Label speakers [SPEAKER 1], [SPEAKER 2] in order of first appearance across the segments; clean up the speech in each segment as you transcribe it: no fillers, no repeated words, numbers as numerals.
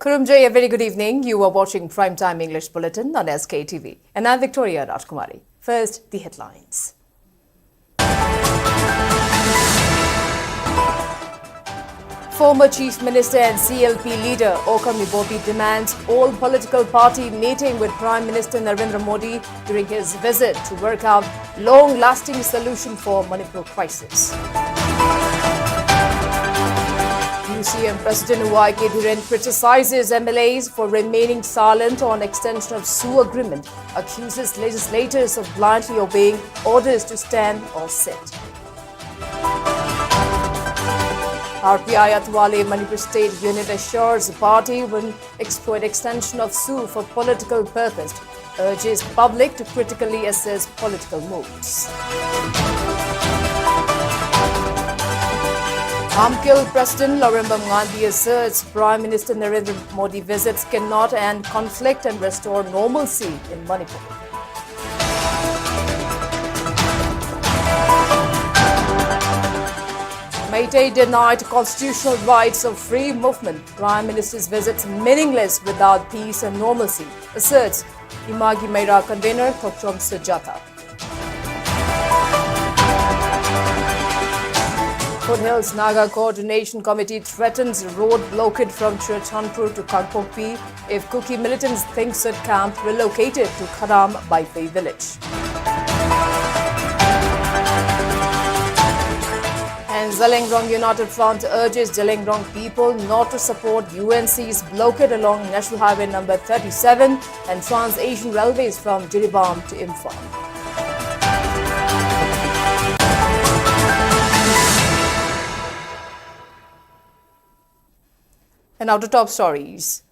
[SPEAKER 1] Kurumjay, a very good evening. You are watching Primetime English Bulletin on Sktiv. And I'm Victoria Rajkumari. First, the headlines. Former Chief Minister and CLP leader Okami Bobi demands all political party meeting with Prime Minister Narendra Modi during his visit to work out long-lasting solution for Manipur crisis. UCM President Sktv'S criticizes MLAs for remaining silent on extension of SU agreement, accuses legislators of blindly obeying orders to stand or sit. RPI Atwale Manipur State Unit assures the party will exploit extension of SU for political purpose, urges public to critically assess political moves. Imphal President Narendra Modi asserts Prime Minister Narendra Modi visits cannot end conflict and restore normalcy in Manipur. Meitei denied constitutional rights of free movement. Prime Minister's visits meaningless without peace and normalcy, asserts Imagi Meira convener Thokchom Sujata. Foothills Naga Coordination Committee threatens road blockade from Churchanpur to Kangpokpi if Kuki militants think Sud camp relocated to Kharam Baifei village. And Zhelengrong United Front urges Zhelengrong people not to support UNC's blockade along National Highway number 37 and Trans-Asian Railways from Jiribam to Imphal. And now to top stories.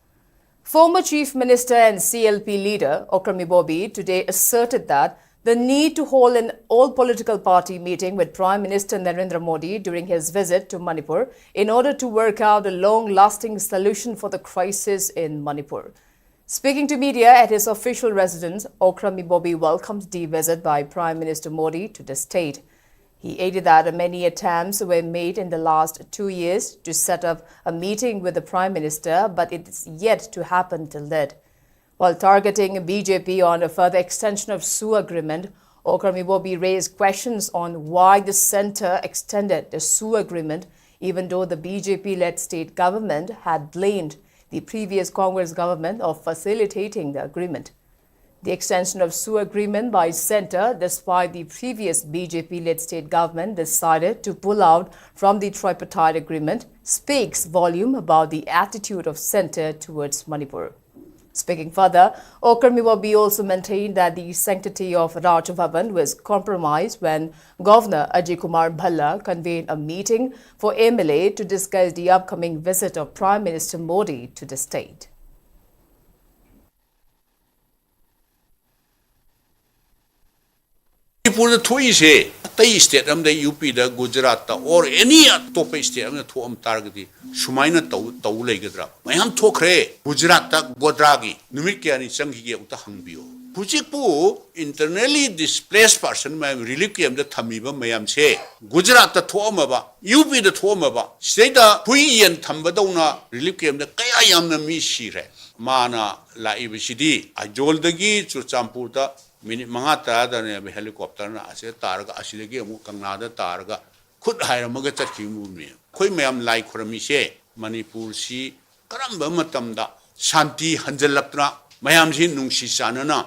[SPEAKER 1] Former Chief Minister and CLP leader Okami Bobi today asserted that the need to hold an all-political party meeting with Prime Minister Narendra Modi during his visit to Manipur in order to work out a long-lasting solution for the crisis in Manipur. Speaking to media at his official residence, Okami Bobi welcomed the visit by Prime Minister Modi to the state. He added that many attempts were made in the last 2 years to set up a meeting with the Prime Minister, but it's yet to happen till that. While targeting BJP on a further extension of SU agreement, Okami Bobi raised questions on why the centre extended the SU agreement, even though the BJP-led state government had blamed the previous Congress government of facilitating the agreement. The extension of SU agreement by centre, despite the previous BJP-led state government decided to pull out from the tripartite agreement, speaks volume about the attitude of centre towards Manipur. Speaking further, Okami Bobi also maintained that the sanctity of Raj Bhavan was compromised when Governor Ajay Kumar Bhalla convened a meeting for MLA to discuss the upcoming visit of Prime Minister Modi to the state.
[SPEAKER 2] Manipur thoise tai state amda UP da Gujarat da or any top state amda thom targati sumaina tau legadra mayam thokre Gujarat da Godragi numit kyani changhi ge uta hangbiyo hujikpu internally displaced person may relief ke amda thamiba mayam che Gujarat da thoma ba UP da thoma ba state da huiyen thamba dauna relief ke amda kaya yamna mi shire mana la ibcd ajoldagi Churchampur da minute mangata da ne helicopter na ase targa asidagi amu kangnada targa khud hairamaga chakhi mu me khoi mayam lai khurami se Manipur si karamba matam da shanti hanjalaktra mayam si nungsi sanana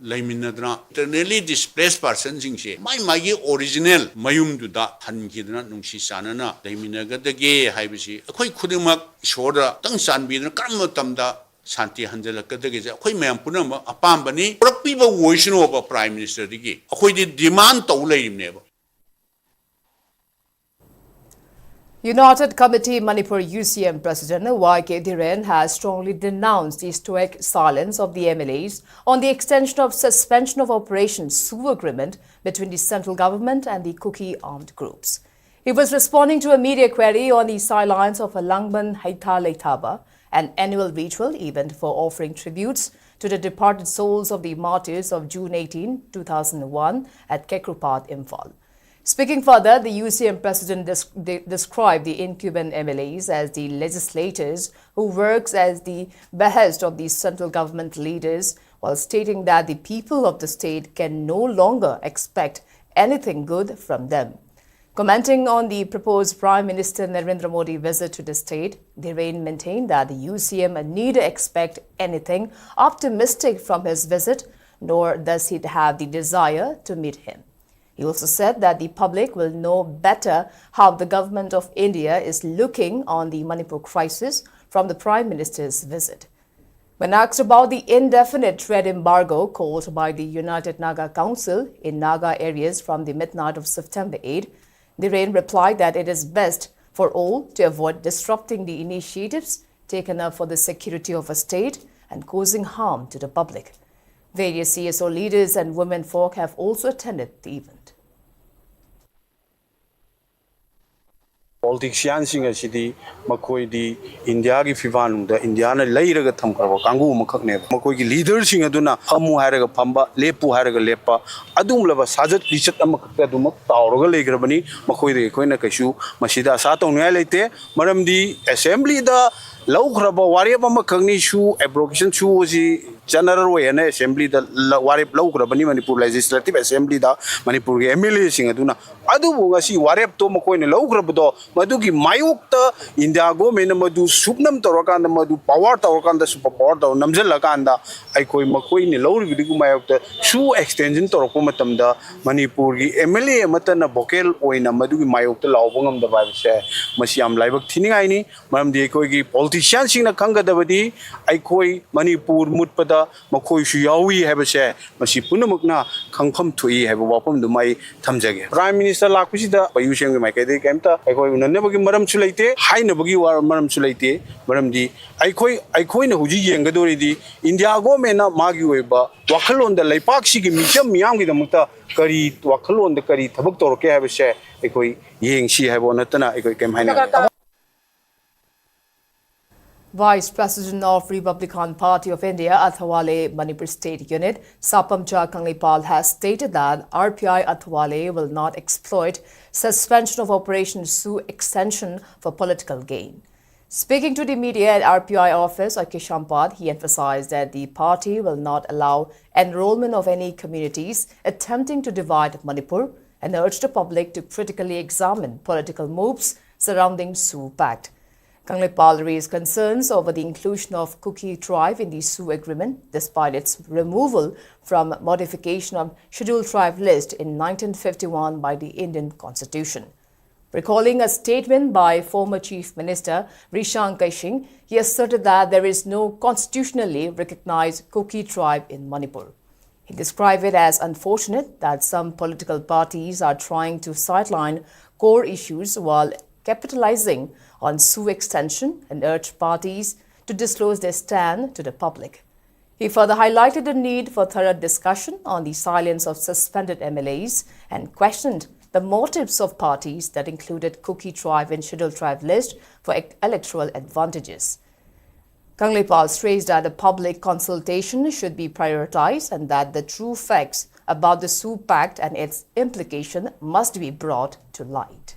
[SPEAKER 2] laiminadra internally displaced person jing se mai original mayum du da hankidna nungsi sanana laiminaga dage haibisi khoi khudimak shoda tang sanbidna karamba tamda Santi Hanjalakadagi, Koi Mampunama, a Pambani, or people voice over Prime Minister Digi, a Koi demand to lay never.
[SPEAKER 1] United Committee Manipur UCM President Sktv'S has strongly denounced the stoic silence of the MLAs on the extension of suspension of Operation SU agreement between the central government and the Kuki armed groups. He was responding to a media query on the sidelines of a Langban Haitha Leithaba, an annual ritual event for offering tributes to the departed souls of the martyrs of June 18, 2001 at Kekrupat, Imphal. Speaking further, the UCM president described the incumbent MLAs as the legislators who works as the behest of the central government leaders, while stating that the people of the state can no longer expect anything good from them. Commenting on the proposed Prime Minister Narendra Modi visit to the state, Dhiren maintained that the UCM neither expect anything optimistic from his visit, nor does he have the desire to meet him. He also said that the public will know better how the government of India is looking on the Manipur crisis from the Prime Minister's visit. When asked about the indefinite trade embargo called by the United Naga Council in Naga areas from the midnight of September 8, Dhiren replied that it is best for all to avoid disrupting the initiatives taken up for the security of a state and causing harm to the public. Various CSO leaders and women folk have also attended the event.
[SPEAKER 3] Politicians in the city, Makoi India Fivan, the Indiana later Tamka, Kangu Makane, Makoi leaders in Aduna, Hamu Haraga Pamba, Lepu Haraga Lepa, Adum Lava Sajat, Richard Amakaduma, Tauraga Legrabani, Makoi the Koina Kashu, Mashida Sato Nalete, Madam the Assembly the Low Kraba, Wariaba Makani shoe, abrogation shoe was the general way and assembly the Warip Low Krabani Manipur Legislative Assembly the Manipur MLA in Aduna. Adu Wasi Warep Tomakoin Low Krabado, Maduki Mayukta, Indiago, Menamadu, Supnam Torokan, the Madu Power Torokan, the Superport, Namzelakanda, Ikoi Makoin, Low Vidumayokta, shoe extension Torokomatam, the Manipuri, Emily Matana Bokel, or in a Madu Mayokta Laubongam the Vice, Masiam Libak Tinini, Madam de Koigi, politicians in a Kanga Davadi, Ikoi, Manipur, Mutpada, Makoi Shuyawi have a share, Masipunamukna, Kankam to E have a weapon to my Tamjag. Prime Minister Lakusida, by using my Kade Kemta, I call never give Madam Sulate, High Nabugi or Madam Sulate, Madam D. I coin Huji and Gadori, India go mena Magiweba, Wakalo on the Lapaksi, Micham Miami the Muta, Kari, Wakalo on the Kari, Tabuk have a share, Ekoi, Ying, she have on Natana, Eko came
[SPEAKER 1] Vice President of Republican Party of India, Athwale Manipur State Unit, Sapamcha Kanglipal has stated that RPI Athwale will not exploit suspension of Operation Sioux extension for political gain. Speaking to the media at RPI office at Kishampad, he emphasized that the party will not allow enrollment of any communities attempting to divide Manipur and urged the public to critically examine political moves surrounding Sioux Pact. Kanglipal raised concerns over the inclusion of Kuki tribe in the Sioux agreement, despite its removal from modification of Scheduled Tribe list in 1951 by the Indian Constitution. Recalling a statement by former Chief Minister Rishan Kaishing, he asserted that there is no constitutionally recognized Kuki tribe in Manipur. He described it as unfortunate that some political parties are trying to sideline core issues while capitalizing on Sioux extension and urged parties to disclose their stand to the public. He further highlighted the need for thorough discussion on the silence of suspended MLAs and questioned the motives of parties that included Kuki tribe in Scheduled Tribe list for electoral advantages. Kanglipal stressed that a public consultation should be prioritized and that the true facts about the Sioux Pact and its implication must be brought to light.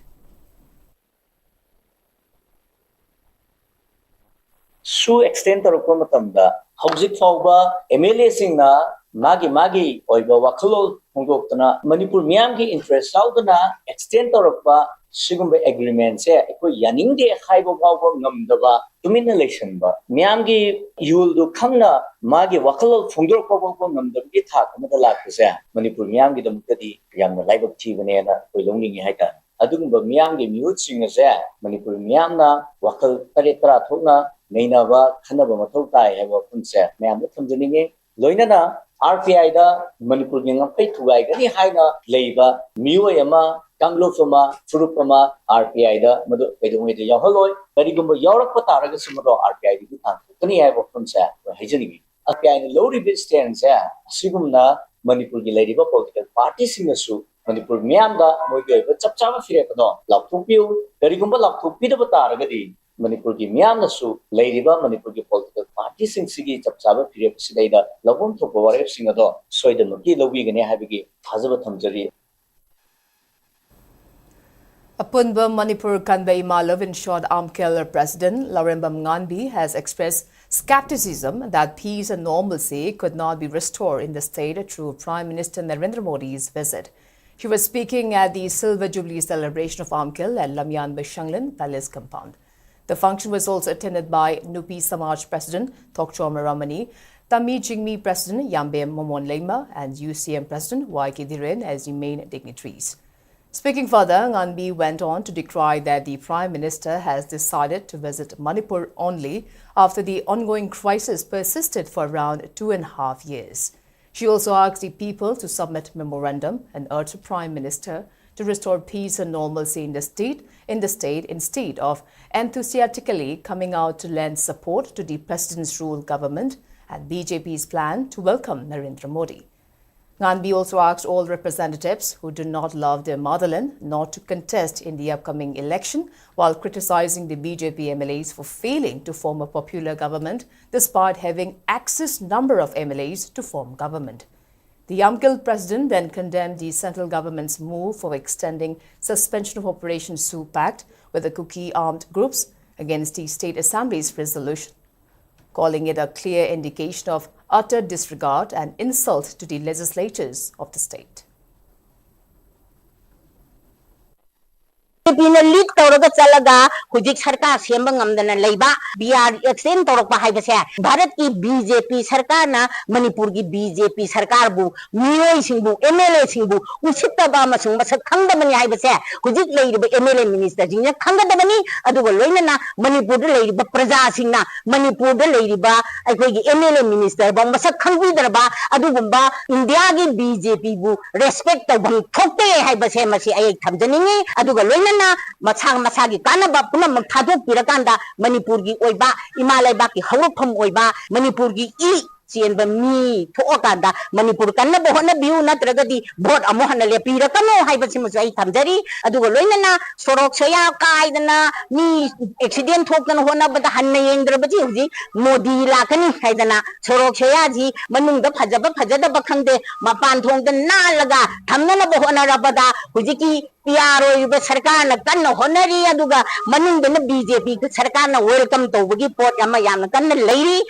[SPEAKER 4] Sioux extend to matamda hauzik fauba MLA singna magi oiba wakalo hongdoktana Manipur miyam ki interest saudana extend to sigumba agreement se ekoi yaningde khaiba fauba ngamdaba tumin election ba miyam ki yul do khangna magi wakalo hongdok fauba ngamdaba ki thak amada lakse Manipur miyam ki damukadi yamna laibak thibane na koi longningi haita adugumba miyam ki mute singa se Manipur miyam na wakal taretara thokna Nainava, Kanaba Matota, have a concept, Mam Tamjani, Loinana, RPI, Manipur Pay to Wagani Haina, Leva, Muayama, Ganglofama, Furupama, RPI, Madu Pedumate Yaholoi, Perigumba Europe, Sumo, RPI, Tony have a concept, Hajani. RPI low rebate stands there, Sigumna, Manipur Ladiva political parties in the soup, Manipur Mianda, Moga, Chapchava Firepadon, Lapupio, Perigumba Lapupi the Bataragadi. Manipur ki miyam nasu leiriba Manipur ki political parties sing sigi chapchaba period sidaida labon to warep sing ado soida no ki lobi gane habigi thajaba thamjari.
[SPEAKER 1] Apunba Manipur Kanbei Malov ensured Imphal President Laurembam Nganbi has expressed skepticism that peace and normalcy could not be restored in the state through Prime Minister Narendra Modi's visit. She was speaking at the Silver Jubilee celebration of Imphal at Lamyan Bashanglan Palace compound. The function was also attended by Nupi Samaj President Thokchom Ramani, Tami Jingmi President Yambe Momon Lema, and UCM President YK Dhiren as the main dignitaries. Speaking further, Nganbi went on to decry that the Prime Minister has decided to visit Manipur only after the ongoing crisis persisted for around 2.5 years. She also asked the people to submit memorandum and urged the Prime Minister to restore peace and normalcy in the state instead of enthusiastically coming out to lend support to the President's rule government and BJP's plan to welcome Narendra Modi. Nganbi also asked all representatives who do not love their motherland not to contest in the upcoming election, while criticizing the BJP MLAs for failing to form a popular government despite having excess number of MLAs to form government. The Imphal president then condemned the central government's move for extending suspension of Operation Sioux Pact with the Kuki armed groups against the State Assembly's resolution, calling it a clear indication of utter disregard and insult to the legislatures of the state.
[SPEAKER 5] lead tawraga chalaga hujik sarkar semba ngamdana leiba biar extend tawrak hai base bharat ki BJP sarkar na manipur ki BJP sarkar bu miyoi singbu MLA singbu usitta ba masung masak khangda mani hai base hujik leiba MLA minister jingna khangda bani aduga loina na manipur de leiba praja singna manipur de leiba aikoi gi MLA minister ba masak khangbi darba adugumba india gi BJP bu respect tabam thokte hai base masi ai thamjaningi aduga loina na machang masagi kanaba punam thadok pirakanda manipur gi oiba imalai ba ki hawrpham oiba manipur gi I chenba mi thokanda manipur kanna bohna biu natragadi vote amo hana le pirakano haibasi masai thamjari aduga loina na sorok saya kaidana ni accident thokna hona bada hanna yengdrabaji huji modi lakani haidana sorok saya ji manungda phajada bakhande mapan thongda nalaga thamna bohna rabada huji ki PRO ba sarkar na kanna honari aduga manungda na BJP ka sarkar na welcome tawbagi pot ama yamna kanna leiri.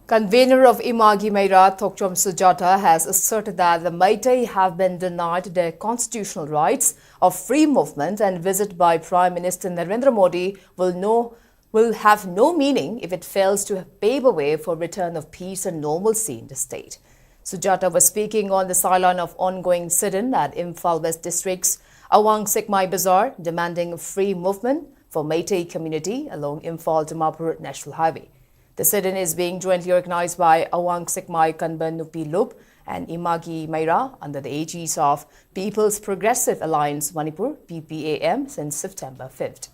[SPEAKER 1] Convener of Imagi Meira, Thokchom Sujata, has asserted that the Meitei have been denied their constitutional rights of free movement and visit by Prime Minister Narendra Modi will have no meaning if it fails to pave a way for return of peace and normalcy in the state. Sujata was speaking on the sideline of ongoing sit-in at Imphal West District's Awang Sikmai Bazaar, demanding free movement for Meitei community along Imphal to Manipur National Highway. The sit-in is being jointly organized by Awang Sikmai Kanban Nupi Lup and Imagi Meira under the aegis of People's Progressive Alliance Manipur PPAM since September 5th.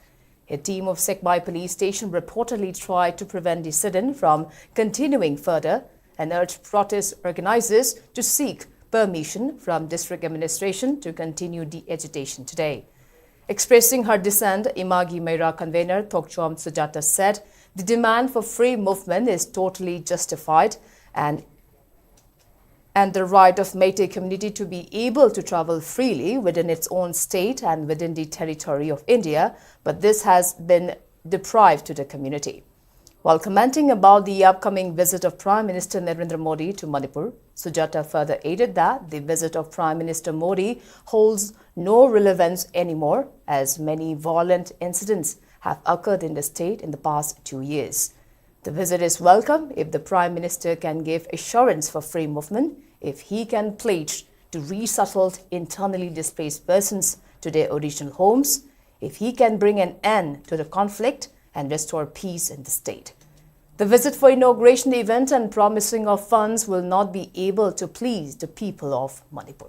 [SPEAKER 1] A team of Sikmai police station reportedly tried to prevent the sit-in from continuing further and urged protest organizers to seek permission from district administration to continue the agitation today. Expressing her dissent, Imagi Meira convener Thokchom Sujata said the demand for free movement is totally justified and the right of Meitei community to be able to travel freely within its own state and within the territory of India, but this has been deprived to the community. While commenting about the upcoming visit of Prime Minister Narendra Modi to Manipur, Sujata further added that the visit of Prime Minister Modi holds no relevance anymore, as many violent incidents have occurred in the state in the past 2 years. The visit is welcome if the Prime Minister can give assurance for free movement, if he can pledge to resettle internally displaced persons to their original homes, if he can bring an end to the conflict and restore peace in the state. The visit for inauguration event and promising of funds will not be able to please the people of Manipur.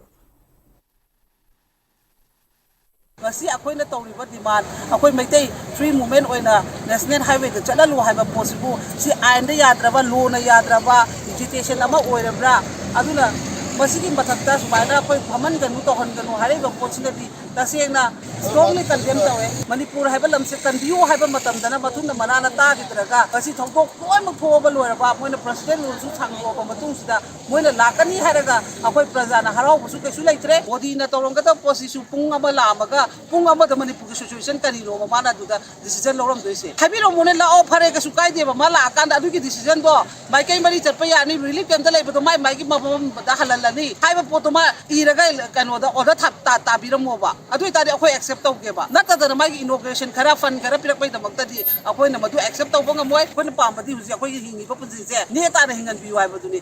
[SPEAKER 6] Ngasi akoy na tawriba demand akoy Meitei free movement oina national highway da chalalu haiba possible si ain da yadraba lo na yadraba agitation ama oirabra aduna ꯃꯁꯤꯒꯤ ꯃꯊꯛꯇ ꯁꯨꯃꯥꯏꯅ ꯑꯩꯈꯣꯏ ꯐꯝꯍꯟꯒꯅꯨ ꯇꯧꯍꯟꯒꯅꯨ ꯍꯥꯏꯔꯤꯕ ꯄꯣꯠꯁꯤꯅꯗꯤ ꯇꯁꯦꯡꯅ ꯁ꯭ꯇꯔꯣꯡꯂꯤ condemn ꯇꯧꯋꯦ ꯃꯅꯤꯄꯨꯔ ꯍꯥꯏꯕ ꯂꯝꯁꯦ ꯀꯟꯕꯤꯌꯨ ꯍꯥꯏꯕ ꯃꯇꯝꯗꯅ ꯃꯇꯨꯡꯗ ꯃꯅꯥꯅ ꯇꯥꯈꯤꯗ꯭ꯔꯒ ꯃꯁꯤ ꯊꯧꯗꯣꯛ ꯂꯣꯏꯅꯃꯛ ꯊꯣꯛꯑꯕ ꯂꯣꯏꯔꯕ ꯃꯣꯏꯅ ꯄ꯭ꯔꯁꯤꯗꯦꯟ ꯔꯨꯜꯁꯨ ꯁꯥꯡꯗꯣꯛꯑꯕ ꯃꯇꯨꯡꯁꯤꯗ ꯃꯣꯏꯅ ꯂꯥꯛꯀꯅꯤ ꯍꯥꯏꯔꯒ ꯑꯩꯈꯣꯏ ꯄ꯭ꯔꯖꯥꯅ ꯍꯔꯥꯎꯕꯁꯨ ꯀꯩꯁꯨ ꯂꯩꯇ꯭ꯔꯦ ꯃꯣꯗꯤꯅ ꯇꯧꯔꯝꯒꯗꯕ ꯄꯣꯠꯁꯤꯁꯨ ꯄꯨꯡ ꯑꯃ ꯂꯥꯛꯑꯝꯃꯒ ꯄꯨꯡ ꯑꯃꯗ ꯃꯅꯤꯄꯨꯔꯒꯤ ꯁꯤꯆꯨꯋꯦꯁꯟ ꯀꯔꯤꯅꯣꯕ ꯃꯥꯅ ꯑꯗꯨꯗ ꯗꯤꯁꯤꯖꯟ ꯂꯧꯔꯝꯗꯣꯏꯁꯦ ꯍꯥꯏꯕꯤꯔꯝꯃꯣꯅꯦ ꯂꯥꯛꯑꯣ ꯐꯔꯦ ꯀꯩꯁꯨ ꯀꯥꯏꯗꯦꯕ ꯃꯥ ꯂꯥꯛꯑꯀꯥꯟꯗ ꯑꯗꯨꯒꯤ ꯗꯤꯁꯤꯖꯟꯗꯣ ꯃꯥꯏꯀꯩ ꯃꯔꯤ ꯆꯠꯄ ꯌꯥꯅꯤ ꯔꯤꯂꯤꯐ ꯀꯦꯝꯞꯇ ꯂꯩꯕꯗꯣ ꯃꯥꯏꯒꯤ ꯃꯐꯝꯗ ꯍꯜꯍꯜꯂꯅꯤ ꯍꯥꯏꯕ ꯄꯣꯠꯇꯣ ꯃꯥ ꯏꯔꯒ ꯀꯩꯅꯣꯗ ꯑꯣꯔꯗꯔ ꯇꯥꯕꯤꯔꯝꯃꯣꯕ ꯑꯗꯨ ꯑꯣꯏꯇꯥꯔꯗꯤ ꯑꯩꯈꯣꯏ ꯑꯦꯛꯁꯦꯞ ꯇꯧꯒꯦꯕ ꯅꯠꯇꯗꯅ ꯃꯥꯒꯤ इनोग्रेशन खरा फंड खरा पिरक्पैदमक्तदी अखोइना मदु एक्सेप्ट तौबा ngमोय अखोइना पामबदी हुजि अखोइगी हिंगिबा पुंजिसे नेताना हिंगनबियु हाइबदुनि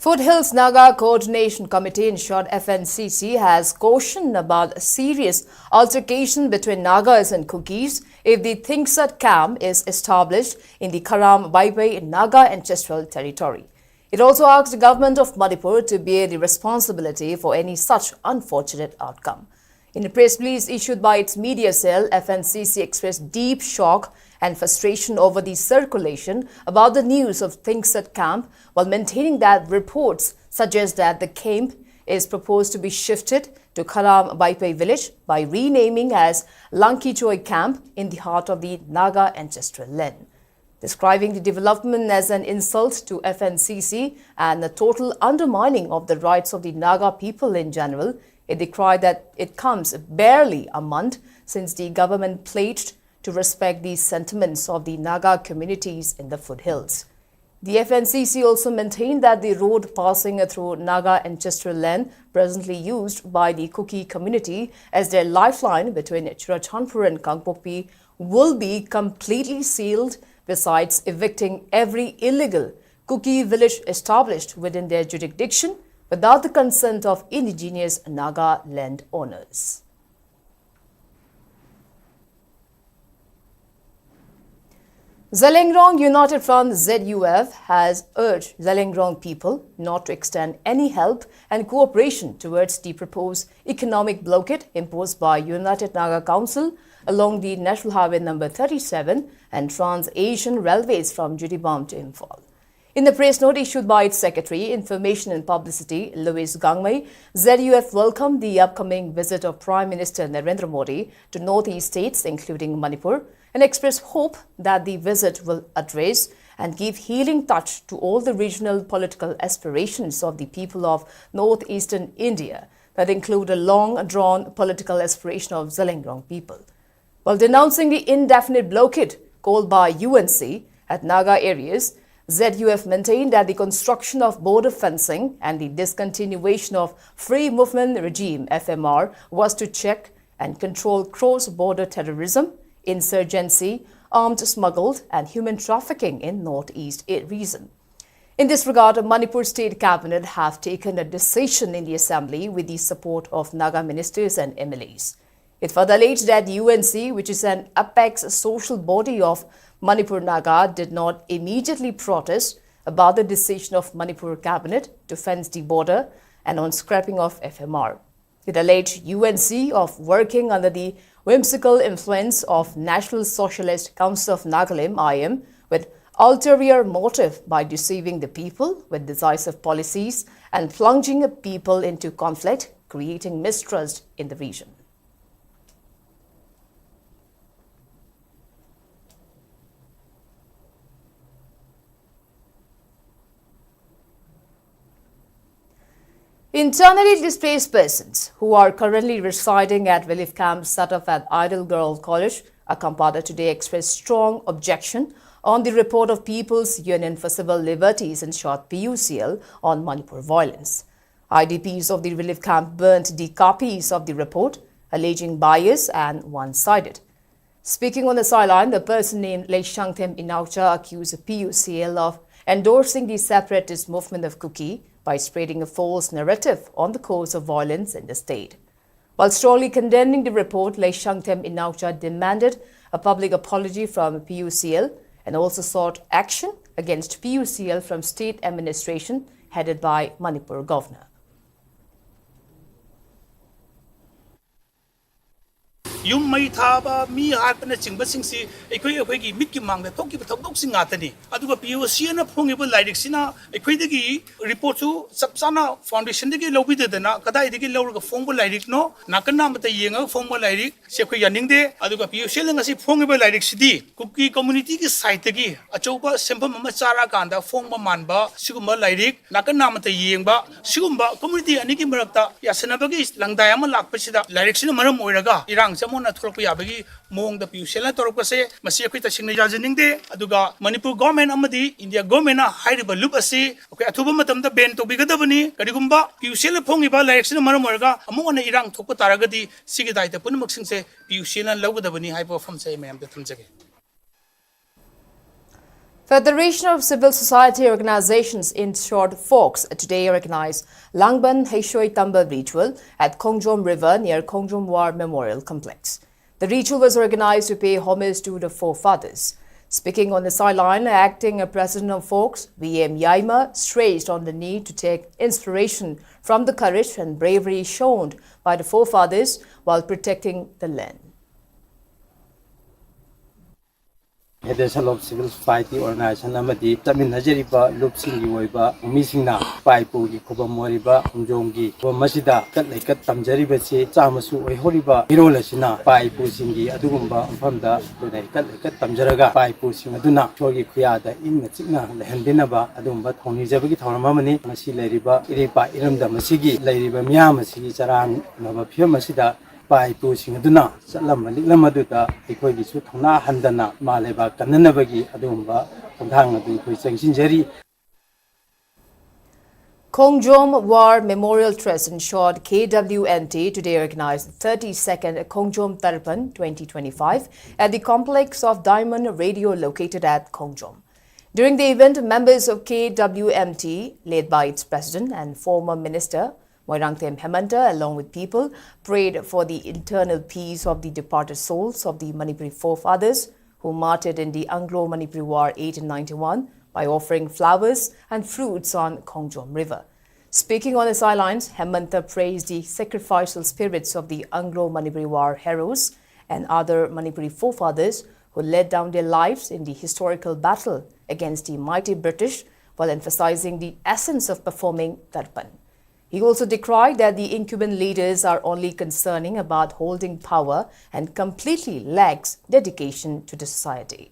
[SPEAKER 1] Foothills Naga Coordination Committee, in short FNCC, has cautioned about a serious altercation between Nagas and Kukis if the Thingsat camp is established in the Karam Baipai Naga ancestral territory. It also asked the government of Manipur to bear the responsibility for any such unfortunate outcome. In a press release issued by its media cell, FNCC expressed deep shock and frustration over the circulation about the news of Thingsat camp, while maintaining that reports suggest that the camp is proposed to be shifted to Karam Baipai village by renaming as Lankichoi camp in the heart of the Naga ancestral land. Describing the development as an insult to FNCC and a total undermining of the rights of the Naga people in general, it decried that it comes barely a month since the government pledged to respect the sentiments of the Naga communities in the foothills. The FNCC also maintained that the road passing through Naga ancestral land, presently used by the Kuki community as their lifeline between Churachandpur and Kangpokpi, will be completely sealed, besides evicting every illegal Kuki village established within their jurisdiction without the consent of indigenous Naga land owners. Zhelengrong United Front ZUF has urged Zhelengrong people not to extend any help and cooperation towards the proposed economic blockade imposed by United Naga Council along the National Highway number 37 and Trans-Asian Railways from Juribam to Imphal. In the press note issued by its Secretary, Information and Publicity, Louis Gangmei, ZUF welcomed the upcoming visit of Prime Minister Narendra Modi to northeast states, including Manipur, and expressed hope that the visit will address and give healing touch to all the regional political aspirations of the people of northeastern India that include a long-drawn political aspiration of Zhelengrong people. While denouncing the indefinite blockade called by UNC at Naga areas, ZUF maintained that the construction of border fencing and the discontinuation of Free Movement Regime FMR was to check and control cross-border terrorism, insurgency, armed smuggled and human trafficking in northeast region. In this regard, Manipur State Cabinet have taken a decision in the Assembly with the support of Naga ministers and MLAs. It further alleged that UNC, which is an apex social body of Manipur Naga, did not immediately protest about the decision of Manipur Cabinet to fence the border and on scrapping of FMR. It alleged UNC of working under the whimsical influence of National Socialist Council of Nagalim (IM) with ulterior motive by deceiving the people with decisive policies and plunging people into conflict, creating mistrust in the region. Internally displaced persons who are currently residing at relief camps set up at Idle Girl College, Akampada, today expressed strong objection on the report of People's Union for Civil Liberties, in short PUCL, on Manipur violence. IDPs of the relief camp burnt the copies of the report, alleging bias and one-sided. Speaking on the sideline, the person named Leishangthem Inaucha accused PUCL of endorsing the separatist movement of Kuki by spreading a false narrative on the cause of violence in the state. While strongly condemning the report, Leishangthem Inaucha demanded a public apology from PUCL and also sought action against PUCL from state administration headed by Manipur governor.
[SPEAKER 7] ꯌꯨꯝ ꯃꯩ ꯊꯥꯕ ꯃꯤ ꯍꯥꯠꯄꯅ ꯆꯤꯡꯕꯁꯤꯡꯁꯤ ꯑꯩꯈꯣꯏꯒꯤ ꯃꯤꯠꯀꯤ ꯃꯥꯡꯗ ꯊꯣꯛꯈꯤꯕ ꯊꯧꯗꯣꯛꯁꯤꯡ ꯉꯥꯛꯇꯅꯤ ꯑꯗꯨꯒ POCꯅ ꯐꯣꯡꯉꯤꯕ ꯂꯥꯏꯔꯤꯛꯁꯤꯅ ꯑꯩꯈꯣꯏꯗꯒꯤ ꯔꯤꯄꯣꯔꯠꯁꯨ ꯆꯞ ꯆꯥꯅ ꯐꯥꯎꯟꯗꯦꯁꯟꯗꯒꯤ ꯂꯧꯕꯤꯗꯗꯅ ꯀꯗꯥꯏꯗꯒꯤ ꯂꯧꯔꯒ ꯐꯣꯡꯕ ꯂꯥꯏꯔꯤꯛꯅꯣ ꯅꯥꯀꯟ ꯅꯥꯝꯃꯇ ꯌꯦꯡꯉꯒ ꯐꯣꯡꯕ ꯂꯥꯏꯔꯤꯛ ꯁꯤ ꯑꯩꯈꯣꯏ ꯌꯥꯅꯤꯡꯗꯦ ꯑꯗꯨꯒ POCꯅ ꯉꯁꯤ ꯐꯣꯡꯉꯤꯕ ꯂꯥꯏꯔꯤꯛꯁꯤꯗꯤ ꯀꯨꯀꯤ ꯀꯝꯃꯨꯅꯤꯇꯤꯒꯤ ꯁꯥꯏꯠꯇꯒꯤ ꯑꯆꯧꯕ ꯁꯦꯟꯐꯝ ꯑꯃ ꯆꯥꯔꯛꯑꯀꯥꯟꯗ ꯐꯣꯡꯕ ꯃꯥꯟꯕ ꯁꯤꯒꯨꯝꯕ ꯂꯥꯏꯔꯤꯛ ꯅꯥꯀꯟ ꯅꯥꯝꯃꯇ ꯌꯦꯡꯕ ꯁꯤꯒꯨꯝꯕ ꯀꯝꯃꯨꯅꯤꯇꯤ ꯑꯅꯤꯒꯤ ꯃꯔꯛꯇ ꯌꯥꯁꯟꯅꯕꯒꯤ ꯂꯪꯗꯥꯏ ꯑꯃ ꯂꯥꯛꯄꯁꯤꯗ ꯂꯥꯏꯔꯤꯛꯁꯤꯅ ꯃꯔꯝ ꯑꯣꯏꯔꯒ ꯏꯔꯥꯡ ꯆꯃꯣꯠꯅ ꯊꯣꯛꯂꯛꯄ ꯌꯥꯕꯒꯤ ꯃꯑꯣꯡꯗ POCꯅ ꯇꯧꯔꯛꯄꯁꯦ ꯃꯁꯤ ꯑꯩꯈꯣꯏ ꯇꯁꯦꯡꯅ ꯌꯥꯖꯅꯤꯡꯗꯦ ꯑꯗꯨꯒ ꯃꯅꯤꯄꯨꯔ ꯒꯣꯔꯃꯦꯟ ꯑꯃꯗꯤ ꯏꯟꯗꯤꯌꯥ ꯒꯣꯔꯃꯦꯟꯅ ꯍꯥꯏꯔꯤꯕ ꯂꯨꯞ ꯑꯁꯤ ꯑꯩꯈꯣꯏ ꯑꯊꯨꯕ ꯃꯇꯝꯗ ꯕꯦꯟ ꯇꯧꯕꯤꯒꯗꯕꯅꯤ ꯀꯔꯤꯒꯨꯝꯕ POCꯅ ꯐꯣꯡꯉꯤꯕ ꯂꯥꯏꯔꯤꯛꯁꯤꯅ ꯃꯔꯝ ꯑꯣꯏꯔꯒ ꯑꯃꯨꯛ ꯍꯟꯅ ꯏꯔꯥꯡ ꯊꯣꯛꯄ ꯇꯥꯔꯒꯗꯤ ꯁꯤꯒꯤ ꯗꯥꯏꯇ ꯄꯨꯝꯅꯃꯛꯁꯤꯡꯁꯦ POCꯅ ꯂꯧꯒꯗꯕꯅꯤ ꯍꯥꯏꯕ ꯋꯥꯐꯝꯁꯦ ꯑꯩ ꯃꯌꯥꯝꯗ ꯊꯝꯖꯒꯦ
[SPEAKER 1] Federation of Civil Society Organizations, in short FOCS, today organized Langban Heishoi Tamba ritual at Kongjom River near Kongjom War Memorial Complex. The ritual was organized to pay homage to the forefathers. Speaking on the sideline, acting president of FOCS, VM Yaima, stressed on the need to take inspiration from the courage and bravery shown by the forefathers while protecting the land.
[SPEAKER 8] Federation of Civil Society Organization amadi taminhajariba lupsingi oiba misingna paipugi khobam moriba umjonggi masida katlaikat tamjariba se chamasu oihoriba irolasina paipu singi adugumba amfamda dunai katlaikat tamjaraga paipu sing aduna thogi khuyada inna chikna lehandinaba adumba thonijabagi thawramamani masi leiriba iripa iramda masigi leiriba miyam masigi charang naba phiyam masida paipu sing aduna chalam liklamadu ꯑꯩꯈꯣꯏꯒꯤꯁꯨ ꯊꯧꯅꯥ ꯍꯟꯗꯅ ꯃꯥꯂꯩꯕ ꯀꯟꯅꯅꯕꯒꯤ ꯑꯗꯨꯒꯨꯝꯕ ꯈꯣꯡꯊꯥꯡ ꯑꯗꯨ ꯑꯩꯈꯣꯏ ꯆꯪꯁꯤꯟꯖꯔꯤ.
[SPEAKER 1] Kongjom War Memorial Trust, in short KWMT, today organized the 32nd Kongjom Tarpan 2025 at the complex of Diamond Radio located at Kongjom. During the event, members of KWMT, led by its president and former minister Moirangthem Hemanta, along with people, prayed for the internal peace of the departed souls of the Manipuri forefathers who martyred in the Anglo-Manipuri War 1891 by offering flowers and fruits on Kongjom River. Speaking on the sidelines, Hemanta praised the sacrificial spirits of the Anglo-Manipuri War heroes and other Manipuri forefathers who laid down their lives in the historical battle against the mighty British, while emphasizing the essence of performing Tarpan. He also decried that the incumbent leaders are only concerning about holding power and completely lacks dedication to the society.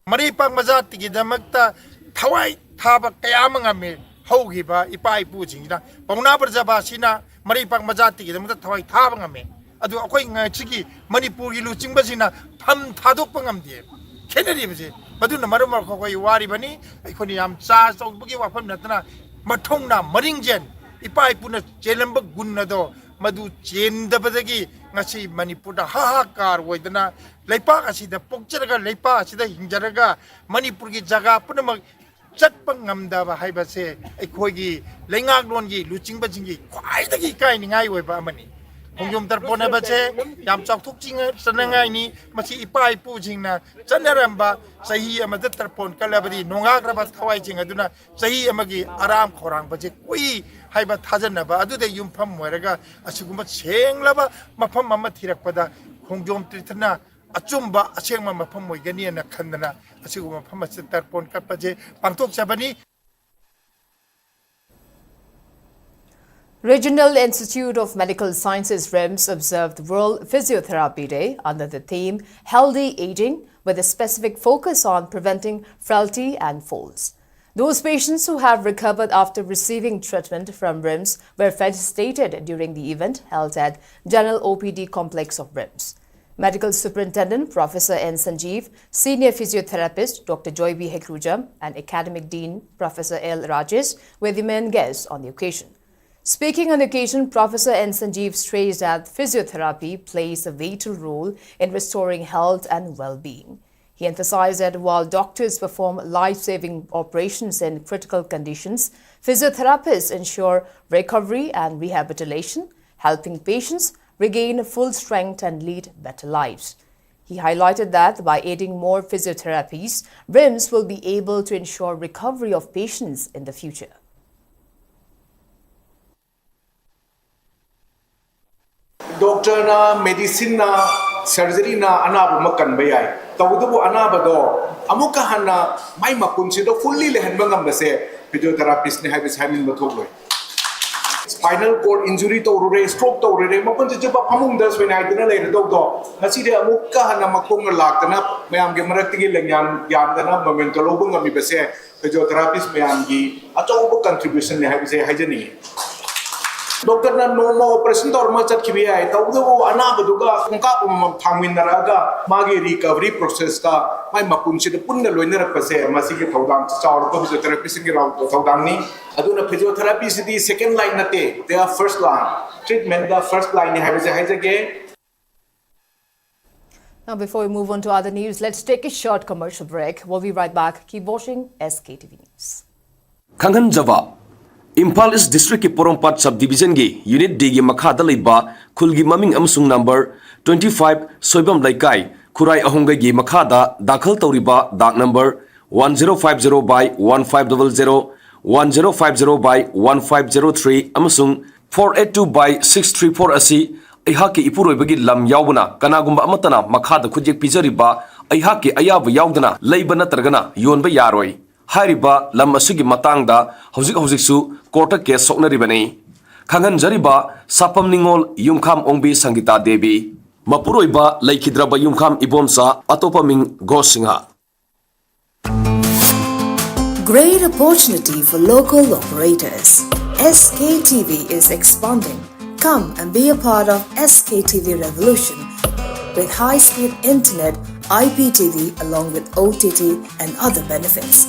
[SPEAKER 9] Maripang mazati ki damakta thawai thaba kayama ngame haugiba ipai pujingda pauna barjaba sina maripang mazati ki damakta thawai thaba ngame adu akoi ngachigi Manipur gi luchingba sina tham thadokpa ngamdi khenari bje maduna marumar khoi wari bani akhoni yam cha chokbagi wafam natna mathongna maringjen ipai puna chelamba gunna do madu chendabadagi ngasi Manipur da hahakar woidana leipa asida pokcharaga leipa asida hinjaraga Manipur gi jaga punamak chatpa ngamdaba haibase aikhoigi lengak gi luchingba jingi khwaidagi kai ningai oiba amani Kongjom Tarpan base yam chokthok ching sanangai ni masi ipai pu jingna chanaramba sahi amada tarpon kalabadi nongagraba thawai jing aduna sahi amagi aram khorang baje koi haiba thajanaba adude yumpham moiraga asigumba senglaba mafam ama thirakpada Kongjom Trithna achumba asengma mafam moigani na khandana asigumba mafam tarpon kapaje pangtok chabani.
[SPEAKER 1] Regional Institute of Medical Sciences RIMS observed World Physiotherapy Day under the theme Healthy Aging, with a specific focus on preventing frailty and falls. Those patients who have recovered after receiving treatment from RIMS were felicitated during the event held at General OPD Complex of RIMS. Medical Superintendent Professor N. Sanjeev, Senior Physiotherapist Dr. Joy B. Hekruja, and Academic Dean Professor L. Rajesh were the main guests on the occasion. Speaking on the occasion, Professor N. Sanjeev stressed that physiotherapy plays a vital role in restoring health and well-being. He emphasized that while doctors perform life-saving operations in critical conditions, physiotherapists ensure recovery and rehabilitation, helping patients regain full strength and lead better lives. He highlighted that by adding more physiotherapies, RIMS will be able to ensure recovery of patients in the future.
[SPEAKER 10] doctor na medicine na surgery na anabu makan bayai tawdubu anaba do amuka hana mai mapun si do fully lehen bangam base physiotherapist ne habis hamin mathogoi spinal cord injury to rure stroke to rure mapun je ba phamung da soina idina le do do hasi de amuka hana makong laktana mayam ge marak gi lengyan yan dana moment lo bangam mi base physiotherapist mayam gi achobo contribution ne habis hajani doctor na normal operation to ma chat khibi ai tawdu anaba duga kongka thamin naraga magi recovery process ka mai mapun si punna loiner pase masi ge thawdam chawr ko physiotherapist ge raw thawdam ni aduna physiotherapy si second line nate they are first line treatment the first line ni haje ge.
[SPEAKER 1] Now before we move on to other news, let's take a short commercial break. We'll be right back. Keep watching SKTV News.
[SPEAKER 11] Kangan Java Imphal is district ki Porompat subdivision gi unit D gi makha da leiba khul gi maming amsung number 25 soibam laikai khurai ahonga gi makha da dakhal tawriba dak number 1050 by 1500 1050 by 1503 amasung 482 by 634 asi aihaki ipuroi bagi lam yaubuna kanagumba amatana makha da khujek pijariba aihaki ayabu yaudana leiba natragana yonba yaroi Hariba lam asigi matangda hojik su korta case soknaribani khangan jariba sapam ningol yumkham ongbi sangita devi mapuroiba laikhidraba yumkham ibomsa atopaming gosingha.
[SPEAKER 12] Great opportunity for local operators. SKTV is expanding. Come and be a part of SKTV revolution with high-speed internet, IPTV along with OTT and other benefits.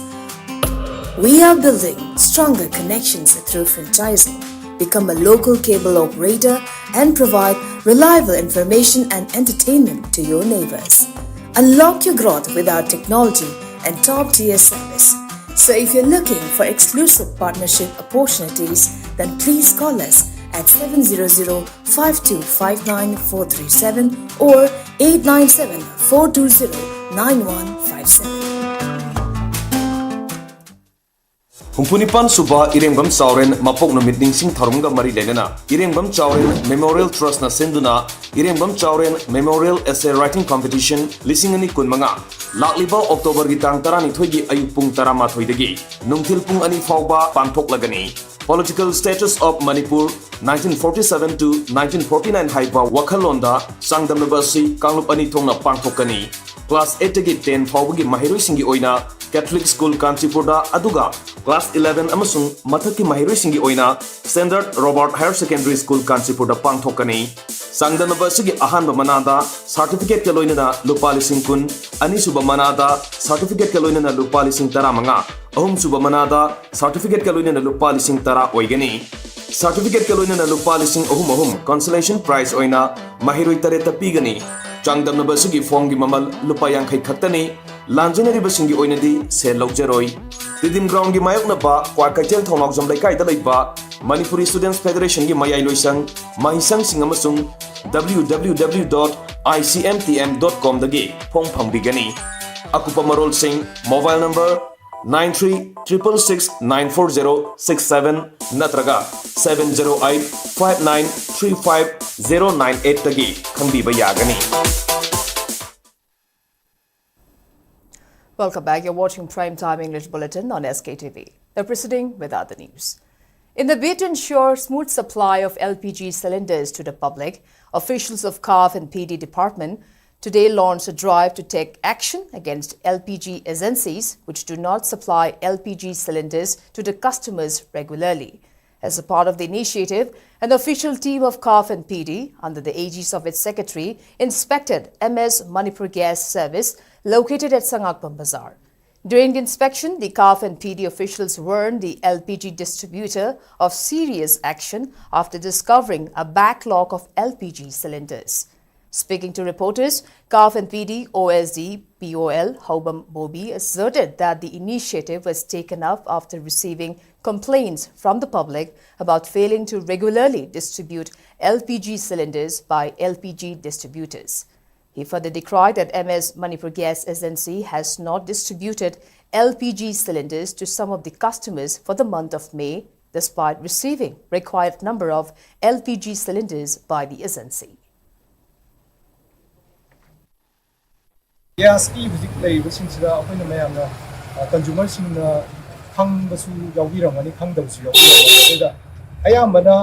[SPEAKER 12] We are building stronger connections through franchising. Become a local cable operator and provide reliable information and entertainment to your neighbors. Unlock your growth with our technology and top-tier service. So if you're looking for exclusive partnership opportunities, then please call us at 700-5259-437 or 897-420-9157.
[SPEAKER 11] Humpunipan suba Irengbam Chauren mapok no meeting sing tharunga mari lenana Irengbam Chauren Memorial Trust na senduna Irengbam Chauren Memorial Essay Writing Competition lisingani kunmanga lakliba October gi tang 12 gi ayuk pung 13 dagi nungthil pung ani fawba panthok lagani Political Status of Manipur 1947 to 1949 haiba wakhalonda sangdamnabasi kanglup ani thongna panthokani Class 8 gi 10 fawgi mahiroi singi oina Catholic School Kanchipurda aduga Class 11 amasung mathaki mahiroi singi oina Standard Robert Higher Secondary School Kanchipurda pangthokani Sangdanabasigi ahanba manada certificate ka loinana lupa lising kun ani suba manada certificate ka loinana lupa lising tara manga ahum suba manada certificate ka loinana lupa lising tara oigani certificate ka loinana lupa lising ahum consolation prize oina mahiroi tare tapigani Changdamnabasigi fongi mamal lupa yankhai khaktani Lanjunari basingi oinadi se logjeroi Tidim ground gi mayok na ba kwa kaitel thonok jom lai kai da lai ba Manipuri Students Federation gi mayai loisang mahisang singamasung www.icmtm.com dagi phong phangbigani akupa marol sing mobile number 9366694067 natraga 708593509 dagi khangbiba yagani.
[SPEAKER 1] Welcome back. You're watching Primetime English Bulletin on SKTV. They're proceeding with other news. In the bid to ensure smooth supply of LPG cylinders to the public, officials of CAF and PD department today launched a drive to take action against LPG agencies which do not supply LPG cylinders to the customers regularly. As a part of the initiative, an official team of CAF and PD, under the aegis of its secretary, inspected MS Manipur Gas Service located at Sangakpam Bazaar. During the inspection, the CAF and PD officials warned the LPG distributor of serious action after discovering a backlog of LPG cylinders. Speaking to reporters, CAF and PD OSD POL Hobam Bobi asserted that the initiative was taken up after receiving complaints from the public about failing to regularly distribute LPG cylinders by LPG distributors. He further decried that MS Manipur Gas Agency has not distributed LPG cylinders to some of the customers for the month of May, despite receiving required number of LPG cylinders by the agency.
[SPEAKER 13] ꯒ꯭ꯌꯥꯁꯀꯤ ꯍꯧꯖꯤꯛ ꯂꯩꯔꯤꯕꯁꯤꯡꯁꯤꯗ ꯑꯩꯈꯣꯏꯅ ꯃꯌꯥꯝꯅ ꯀꯟꯖꯨꯃꯔꯁꯤꯡꯅ ꯈꯪꯕꯁꯨ ꯌꯥꯎꯕꯤꯔꯝꯒꯅꯤ ꯈꯪꯗꯕꯁꯨ ꯌꯥꯎꯕꯤꯔꯝꯒꯅꯤ ꯑꯗꯨꯗ ꯑꯌꯥꯝꯕꯅ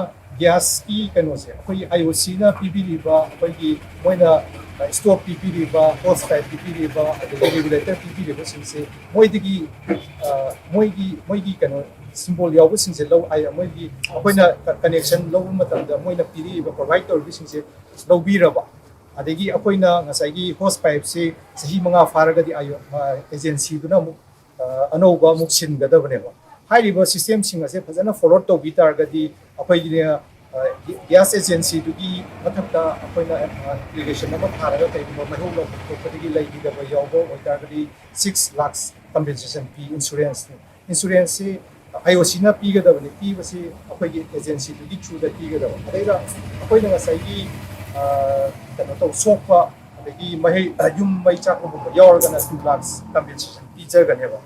[SPEAKER 13] ꯒ꯭ꯌꯥꯁꯀꯤ ꯀꯩꯅꯣꯁꯦ ꯑꯩꯈꯣꯏꯒꯤ IOCꯅ ꯄꯤꯕꯤꯔꯤꯕ ꯑꯩꯈꯣꯏꯒꯤ ꯃꯣꯏꯅ ꯁ꯭ꯇꯣꯞ ꯄꯤꯕꯤꯔꯤꯕ ꯍꯣꯁ ꯄꯥꯏꯞ ꯄꯤꯕꯤꯔꯤꯕ ꯑꯗꯒꯤ ꯔꯦꯒꯨꯂꯦꯇꯔ ꯄꯤꯕꯤꯔꯤꯕꯁꯤꯡꯁꯦ ꯃꯣꯏꯒꯤ ꯀꯩꯅꯣ ꯁꯤꯝꯕꯣꯜ ꯌꯥꯎꯕꯁꯤꯡꯁꯦ ꯃꯣꯏꯒꯤ ꯑꯩꯈꯣꯏꯅ ꯀꯅꯦꯛꯁꯟ ꯂꯧꯕ ꯃꯇꯝꯗ ꯃꯣꯏꯅ ꯄꯤꯔꯤꯕ ꯄ꯭ꯔꯣꯚꯥꯏꯗ ꯇꯧꯔꯤꯕꯁꯤꯡꯁꯦ ꯂꯧꯕꯤꯔꯕ ꯑꯗꯒꯤ ꯑꯩꯈꯣꯏꯅ ꯉꯁꯥꯏꯒꯤ ꯍꯣꯁ ꯄꯥꯏꯞꯁꯤ ꯆꯍꯤ 5 ꯐꯥꯔꯒꯗꯤ ꯑꯦꯖꯦꯟꯁꯤꯗꯨꯅ ꯑꯃꯨꯛ ꯑꯅꯧꯕ ꯑꯃꯨꯛ ꯁꯤꯟꯒꯗꯕꯅꯦꯕ ꯍꯥꯏꯔꯤꯕ ꯁꯤꯁꯇꯦꯝꯁꯤꯡ ꯑꯁꯦ ꯐꯖꯅ ꯐꯣꯔꯋꯥꯔꯗ ꯇꯧꯕꯤ ꯇꯥꯔꯒꯗꯤ ꯑꯩꯈꯣꯏꯒꯤꯅ ꯒ꯭ꯌꯥꯁ ꯑꯦꯖꯦꯟꯁꯤꯗꯨꯒꯤ ꯃꯊꯛꯇ ꯑꯩꯈꯣꯏꯅ ꯑꯦꯄ꯭ꯂꯤꯀꯦꯁꯟ ꯑꯃ ꯊꯥꯔꯒ ꯀꯩꯒꯨꯝꯕ ꯃꯩꯍꯧ ꯂꯧꯊꯣꯛꯄꯗꯒꯤ ꯂꯩꯈꯤꯗꯕ ꯌꯥꯎꯕ ꯑꯣꯏꯇꯥꯔꯒꯗꯤ 6 ꯂꯥꯈ ꯀꯝꯄꯦꯟꯁꯦꯁꯟ ꯄꯤ ꯏꯟꯁꯨꯔꯦꯟꯁꯁꯤ IOCꯅ ꯄꯤꯒꯗꯕꯅꯤ ꯄꯤꯕꯁꯤ ꯑꯩꯈꯣꯏꯒꯤ ꯑꯦꯖꯦꯟꯁꯤꯗꯨꯒꯤ ꯊ꯭ꯔꯨꯗ ꯄꯤꯒꯗꯕ ꯑꯗꯩꯗ ꯑꯩꯈꯣꯏꯅ ꯉꯁꯥꯏꯒꯤ ꯀꯩꯅꯣ ꯇꯧ ꯁꯣꯛꯄ ꯑꯗꯒꯤ ꯌꯨꯝ ꯃꯩ ꯆꯥꯛꯄꯒꯨꯝꯕ ꯌꯥꯎꯔꯒꯅ 2 lakhs compensation ꯄꯤꯖꯒꯅꯦꯕ.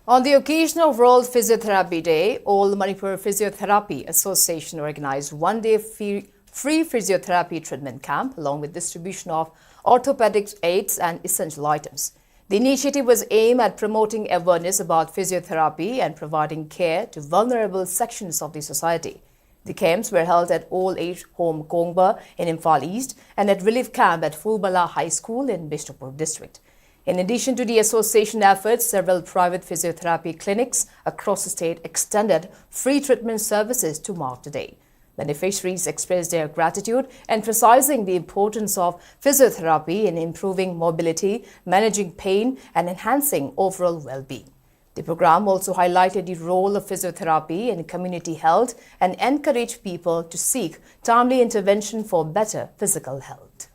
[SPEAKER 1] On the occasion of World Physiotherapy Day, All Manipur Physiotherapy Association organized one-day free physiotherapy treatment camp along with distribution of orthopedic aids and essential items. The initiative was aimed at promoting awareness about physiotherapy and providing care to vulnerable sections of the society. The camps were held at Old Age Home Kongba in Imphal East and at Relief Camp at Fulbala High School in Bishnupur District. In addition to the association efforts, several private physiotherapy clinics across the state extended free treatment services to mark the day. Beneficiaries expressed their gratitude, emphasizing the importance of physiotherapy in improving mobility, managing pain, and enhancing overall well-being. The program also highlighted the role of physiotherapy in community health and encouraged people to seek timely intervention for better physical health.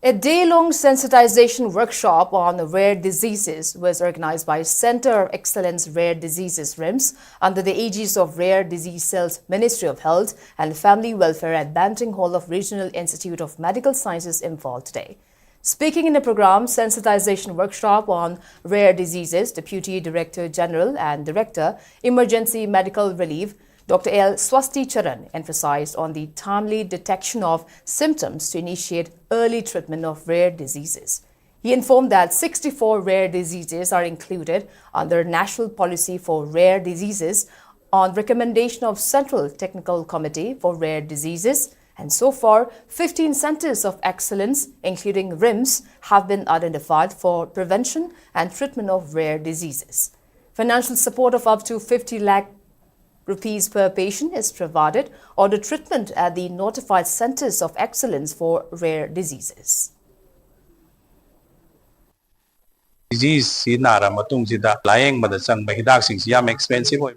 [SPEAKER 1] A day-long sensitization workshop on rare diseases was organized by Center of Excellence Rare Diseases RIMS under the aegis of Rare Disease Cells Ministry of Health and Family Welfare at Banting Hall of Regional Institute of Medical Sciences Imphal today. Speaking in a program sensitization workshop on rare diseases, Deputy Director General and Director Emergency Medical Relief Dr. L. Swasti Charan emphasized on the timely detection of symptoms to initiate early treatment of rare diseases. He informed that 64 rare diseases are included under National Policy for Rare Diseases on recommendation of Central Technical Committee for Rare Diseases, and so far 15 centers of excellence, including RIMS, have been identified for prevention and treatment of rare diseases. Financial support of up to 50 lakh rupees per patient is provided or the treatment at the notified centers of excellence for rare diseases.
[SPEAKER 3] Disease si nara matung sida layeng bada sang ba hidak sing si yam expensive oi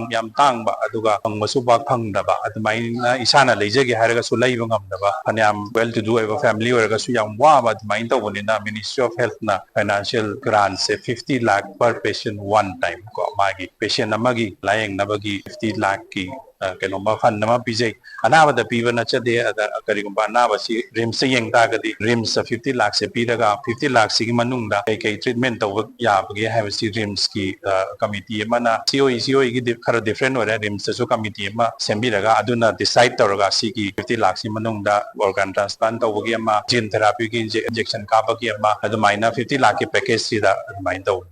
[SPEAKER 3] yam tang ba aduga ang masuba phang da ba admai na isana leijage haraga su laiba ngam da ba anyam well to do eva family or ga su yam wa ba admai to boni na Ministry of Health na financial grant se 50 lakh per patient one time ko magi patient amagi layeng na bagi 50 lakh ki keno ma fan na ma pijay anaba da piba na chade ada kari gumba na ba si rim se yeng ta ga di rim sa 50 lakh se pi daga 50 lakh si manung da kai treatment to ya bagi have si rims ki committee mana COE gi khara different ore rims so committee ma sembi daga aduna decide to ga si ki 50 lakh si manung da organ transplant to bagi ma gene therapy ki injection ka bagi ma adu maina 50 lakh ki package si da main to.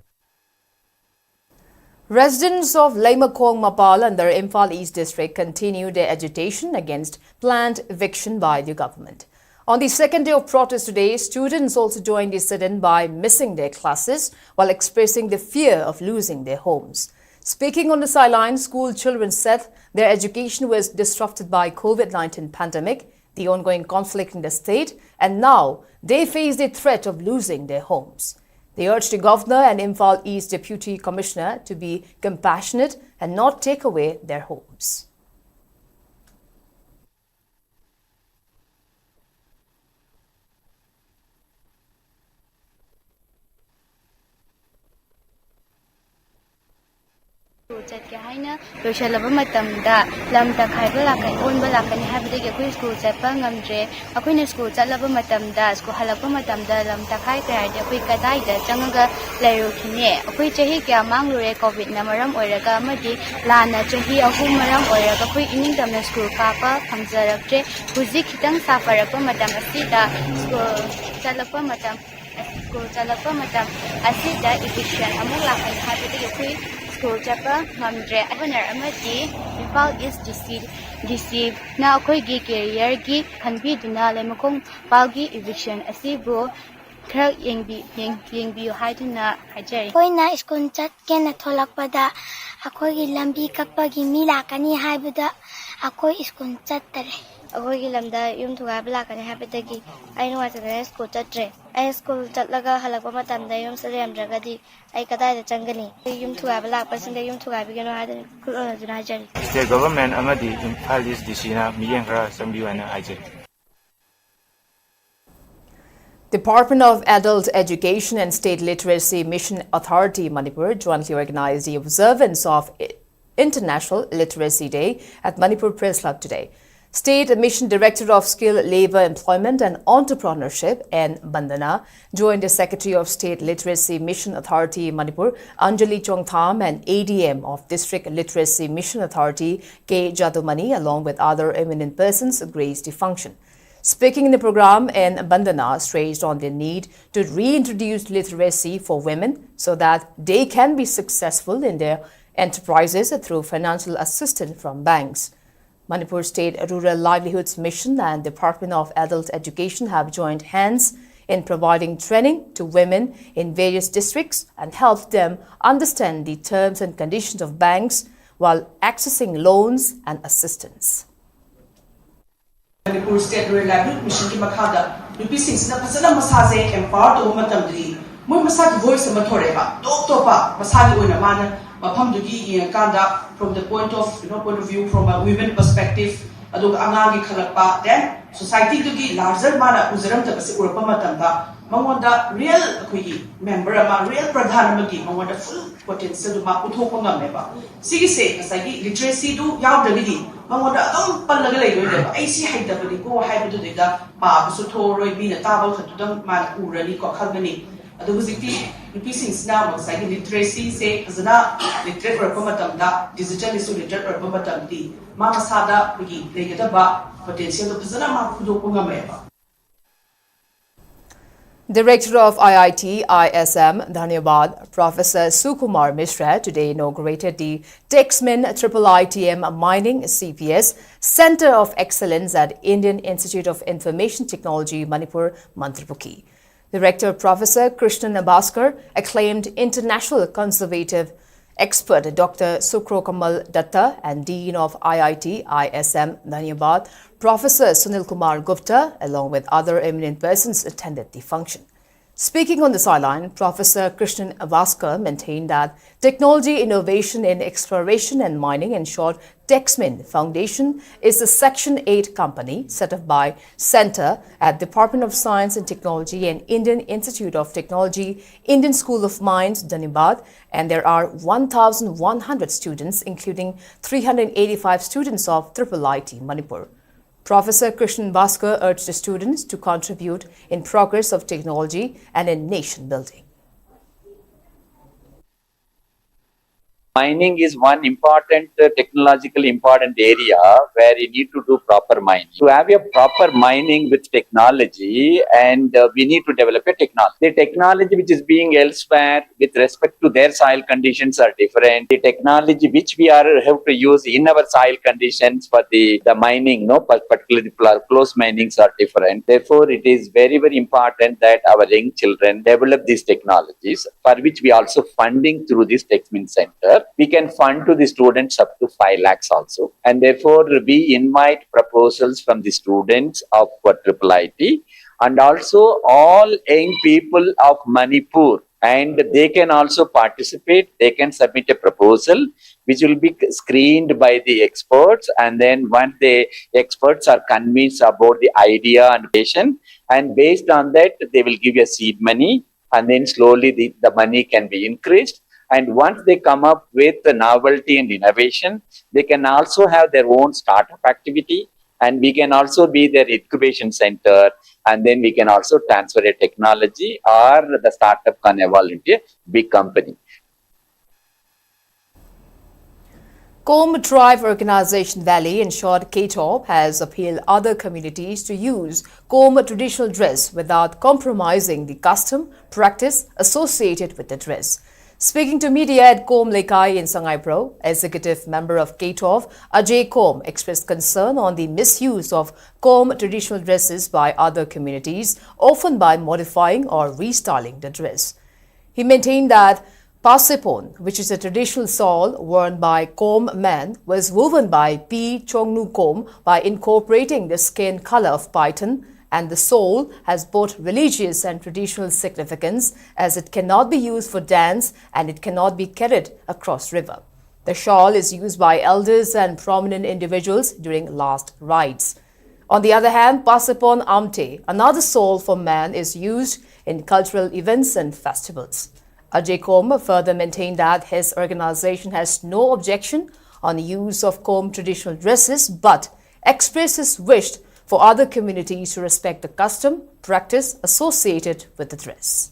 [SPEAKER 1] Residents of Laimakong Mapal under Imphal East District continued their agitation against planned eviction by the government. On the second day of protest today, students also joined the sit-in by missing their classes while expressing the fear of losing their homes. Speaking on the sideline, school children said their education was disrupted by COVID-19 pandemic, the ongoing conflict in the state, and now they face the threat of losing their homes. They urged the Governor and Imphal East Deputy Commissioner to be compassionate and not take away their homes.
[SPEAKER 14] ke haina loishalaba matamda lam ta khaiba lakai onba lakani habde ke koi school chapa ngamdre akoina school chalaba matamda school halakpa matamda lam ta khai krai de koi kadai da changaga lairo khine akoi chahi kya manglure covid na maram oiraga amadi lana chahi ahum maram oiraga koi ining tamna school kapa phangjaraktre huji khitang safarakpa matam asida school chalakpa matam school chalakpa matam asida eviction amuk lakai habde ke koi school chapa ngamdre abanar amadi Imphal is DC na akoi gi career gi khanbi duna lemakong palgi eviction asibu khar yengbi haiduna hajari
[SPEAKER 15] koina school chat kena tholakpada akoi gi lambi kakpa gi mi lakani haibada akoi school chat tare
[SPEAKER 14] akoi gi lamda yum thuga blakani habadagi ainu watana school chatre ai school chatlaga halakpa matamda yum sarem dragadi ai kadai da changani yum thuga blakpa singa yum thuga bigeno hadan kulona juna hajari
[SPEAKER 16] state government amadi Imphal is DC na miyeng khara sambiwana hajari
[SPEAKER 1] Department of Adult Education and State Literacy Mission Authority Manipur jointly organized the observance of International Literacy Day at Manipur Press Club today. State Mission Director of Skill, Labour, Employment and Entrepreneurship N. Bandana joined the Secretary of State Literacy Mission Authority Manipur, Anjali Chongtham, and ADM of District Literacy Mission Authority, K. Jadumani, along with other eminent persons, graced the function. Speaking in the program, N. Bandana stressed on the need to reintroduce literacy for women so that they can be successful in their enterprises through financial assistance from banks. Manipur State Rural Livelihoods Mission and Department of Adult Education have joined hands in providing training to women in various districts and helped them understand the terms and conditions of banks while accessing loans and assistance.
[SPEAKER 17] Manipur State Rural Livelihood Mission ki makhada nupi singsina phasana masaje empower to matamdri moi masagi voice ama thoreba topa masagi oina mana mafam dugi kanda from the point of view from a women perspective adug anagi khalakpa then society dugi larger mana uzaram ta basi urapa matamda mangonda real akoi member ama real pradhan amagi mangonda full potential du ma uthokpa ngameba sigi se asagi literacy du yawdagidi mangonda adum pallaga lei loi ai si haidabali ko haibudu dega pa busu thoroi bi na tabal khatudam ma urani ko khalgani adu huzikti nupising na masagi literacy se azana literate urapa matamda digital isu literate urapa matamdi ma masada bigi legada ba potential du phazana ma khudokpa ngameba.
[SPEAKER 1] Director of IIT ISM Dhanyabad, Professor Sukumar Mishra, today inaugurated the Texmin IIITM Mining CPS Center of Excellence at Indian Institute of Information Technology, Manipur, Mantripuki. Director Professor Krishnan Bhaskar, acclaimed international conservative expert Dr. Sukro Kamal Datta and Dean of IIT ISM Dhanyabad, Professor Sunil Kumar Gupta, along with other eminent persons, attended the function. Speaking on the sideline, Professor Krishnan Bhaskar maintained that technology innovation in exploration and mining, in short, Texmin Foundation, is a Section 8 company set up by Center at Department of Science and Technology and Indian Institute of Technology, Indian School of Mines, Dhanibad, and there are 1,100 students, including 385 students of IIIT Manipur. Professor Krishnan Bhaskar urged the students to contribute in progress of technology and in nation building.
[SPEAKER 18] Mining is one important, technologically important area where you need to do proper mining. To have a proper mining with technology, and we need to develop a technology. The technology which is being elsewhere with respect to their soil conditions are different. The technology which we have to use in our soil conditions for the mining, particularly close minings are different. Therefore, it is very, very important that our young children develop these technologies, for which we also funding through this Texmin Center. We can fund to the students up to 5 lakhs also. And therefore, we invite proposals from the students of IIIT and also all young people of Manipur. And they can also participate. They can submit a proposal which will be screened by the experts. And then once the experts are convinced about the idea and vision, and based on that, they will give you seed money. And then slowly the money can be increased. And once they come up with the novelty and innovation, they can also have their own startup activity, and we can also be their incubation center, and then we can also transfer a technology, or the startup can evolve into a big company.
[SPEAKER 1] Kom Tribe Organization Valley, in short KTOP, has appealed other communities to use Kom traditional dress without compromising the custom practice associated with the dress. Speaking to media at Kom Lekai in Sangaipro, executive member of KTOP, Ajay Kom, expressed concern on the misuse of Kom traditional dresses by other communities, often by modifying or restyling the dress. He maintained that Pasipon, which is a traditional shawl worn by Kom men, was woven by P. Chongnu Kom by incorporating the skin color of python, and the shawl has both religious and traditional significance, as it cannot be used for dance and it cannot be carried across river. The shawl is used by elders and prominent individuals during last rites. On the other hand, Pasipon Amte, another shawl for man, is used in cultural events and festivals. Ajay Kom further maintained that his organization has no objection on the use of Kom traditional dresses, but expresses wish for other communities to respect the custom practice associated with the dress.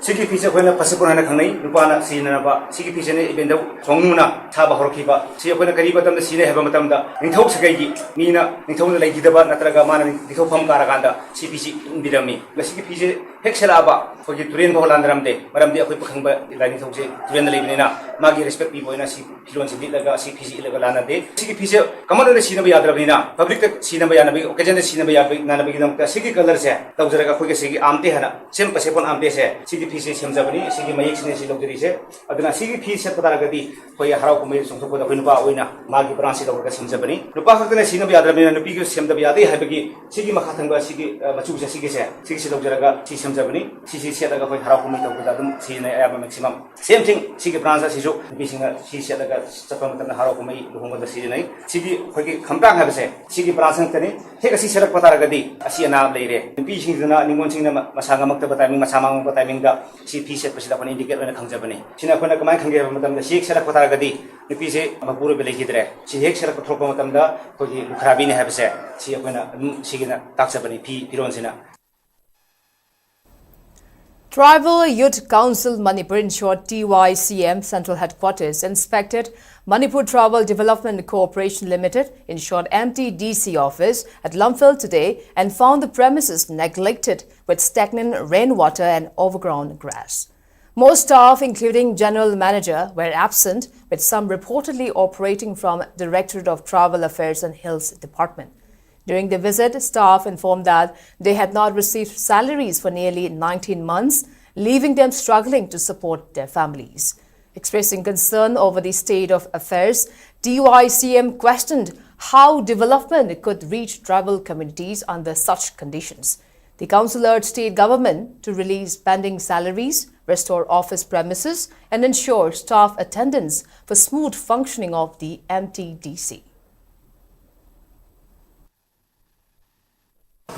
[SPEAKER 19] Siki piece of when a Pasipurana Kani, Lupana, Sinaba, Siki piece in the Songuna, Taba Horkiba, see when a Karibatam, the Sine Havamatanda, in Tosakagi, Nina, in Tona Lady Daba, Natragaman, the Topam Karaganda, CPC in Bidami, the Siki piece, Hexelaba, for the Turin Holandramde, Madame de Aquipakamba, Lanitosi, Turenalina, Magi respect people in a Pilons, CPC Legalana Day, Siki piece, come on the Sinabia Dravina, public Sinabia, occasion the Sinabia, Nanabinam, the Siki colors, Tauzaga Sigi Amtehana, Sim Pasipon Amtese, Siki piece Simzabani, Siki Mayixness of the Rise, Adana Siki piece at Patagadi, for a Harako, some sort of Winba, Magi Branches of the Simzabani, the Pastor Sinabia Dravina, the biggest Simabia, they have Siki Makatanga, Siki Machusa Siki, Siki of Jaraga, Sisi Simzabani, Sisi Setaga for Harako with Adam, Sina maximum. Same thing, Siki Branza Sijo, Bising, Sisi Setaga, Sapam and Harako, the home of the Sidi, Siki, Kampa have said, Siki Branzantani, take a Sisi Patagadi, a Siena lady, the Bising the Nimonting Masanga Maktabatami, Masama, Bataminga, CP set Pasita indicate when it comes Japanese. Sinakona can give them the Sik Patagadi, the Pise, Mapuru Belikidre, she takes a Tropomatamda, for the Carabini have said, Siakuna, Sigina, Taxabani, Pironsina.
[SPEAKER 1] Tribal Youth Council Manipur, in short TYCM Central Headquarters, inspected Manipur Tribal Development Corporation Limited, in short MTDC office at Lumphel today, and found the premises neglected with stagnant rainwater and overgrown grass. Most staff, including General Manager, were absent, with some reportedly operating from Directorate of Tribal Affairs and Hills Department. During the visit, staff informed that they had not received salaries for nearly 19 months, leaving them struggling to support their families. Expressing concern over the state of affairs, TYCM questioned how development could reach tribal communities under such conditions. The council urged state government to release pending salaries, restore office premises, and ensure staff attendance for smooth functioning of the MTDC.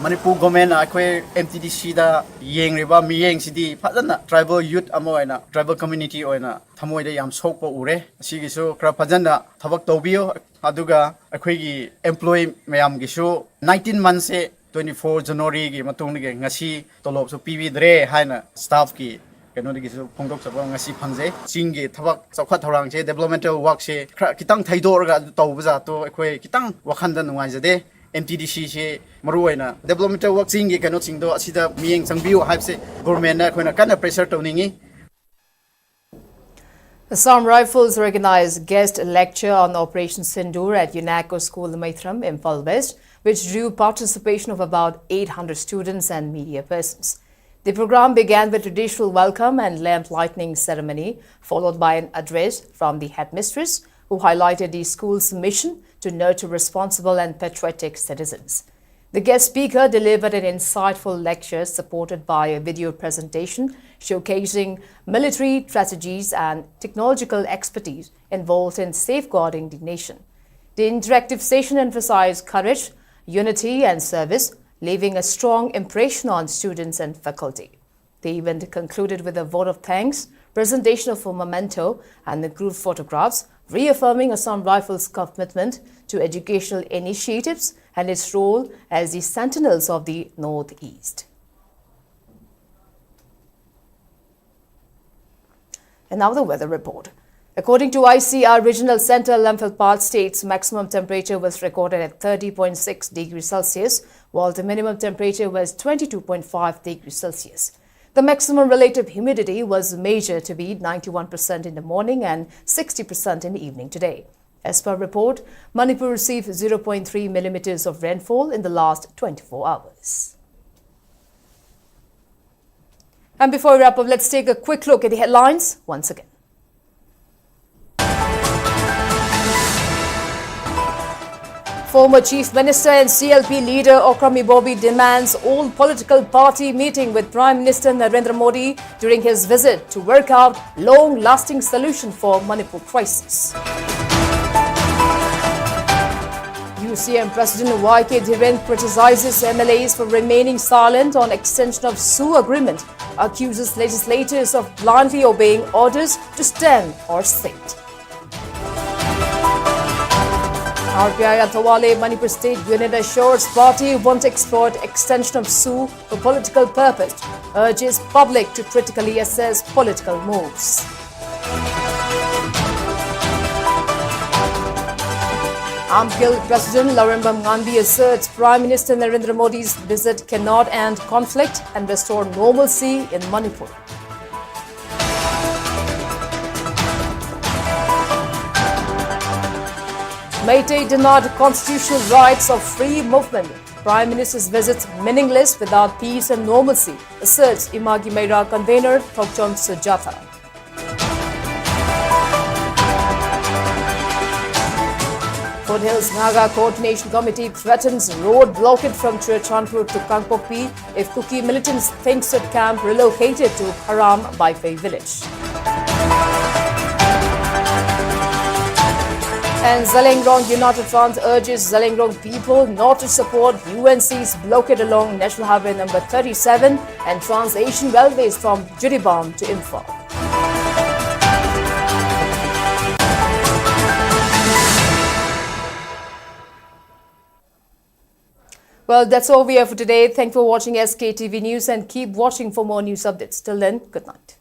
[SPEAKER 8] Manipur government akwe MTDC da yeng riba mi yeng sidi phajana tribal youth amoina tribal community oina thamoi da yam sokpa ure sigi so kra phajana thabak tobio aduga akwe gi employee mayam gi so 19 months se 24 January gi matung gi ngasi tolop so piwi dre haina staff gi keno gi so phongdok sabang ngasi phangje chinggi thabak chawkha thorang che developmental work se kitang thaidor ga tawbaja to akwe kitang wakhanda nungai jade MTDC se maruaina developmental work singi kano singdo asida mieng sangbiu haibse government na khona kana pressure tawningi.
[SPEAKER 1] Assam Rifles organized guest lecture on Operation Sindoor at UNESCO School Maithram, Imphal West, which drew participation of about 800 students and media persons. The program began with traditional welcome and lamp lighting ceremony, followed by an address from the headmistress, who highlighted the school's mission to nurture responsible and patriotic citizens. The guest speaker delivered an insightful lecture supported by a video presentation showcasing military strategies and technological expertise involved in safeguarding the nation. The interactive session emphasized courage, unity and service, leaving a strong impression on students and faculty. The event concluded with a vote of thanks, presentation of a memento and the group photographs, reaffirming Assam Rifles' commitment to educational initiatives and its role as the sentinels of the Northeast. And now the weather report. According to ICR Regional Center, Imphal state's maximum temperature was recorded at 30.6 degrees Celsius, while the minimum temperature was 22.5 degrees Celsius. The maximum relative humidity was measured to be 91% in the morning and 60% in the evening today. As per report, Manipur received 0.3 millimeters of rainfall in the last 24 hours. And before we wrap up, let's take a quick look at the headlines once again. Former Chief Minister and CLP leader Okrami Bobby demands all political party meeting with Prime Minister Narendra Modi during his visit to work out long-lasting solution for Manipur crisis. UCM President YK Dhiren criticizes MLAs for remaining silent on extension of SU agreement, accuses legislators of blindly obeying orders to stand or sit. RPI Altawale Manipur State Unit assures party won't export extension of SU for political purpose, urges public to critically assess political moves. Imphal President Larembam Gandhi asserts Prime Minister Narendra Modi's visit cannot end conflict and restore normalcy in Manipur. Meitei denied constitutional rights of free movement. Prime Minister's visit meaningless without peace and normalcy, asserts Imagi Meira convener Thokchon Sujata. Foothills Naga Coordination Committee threatens road blockade from Churchandpur to Kangpokpi if Kuki militants think that camp relocated to Haram Baifei village. And Zalengrong United Front urges Zalengrong people not to support UNC's blockade along National Highway number 37 and Trans-Asian Railways from Juribam to Imphal. Well, that's all we have for today. Thanks for watching SKTV News and keep watching for more news updates. Till then, good night.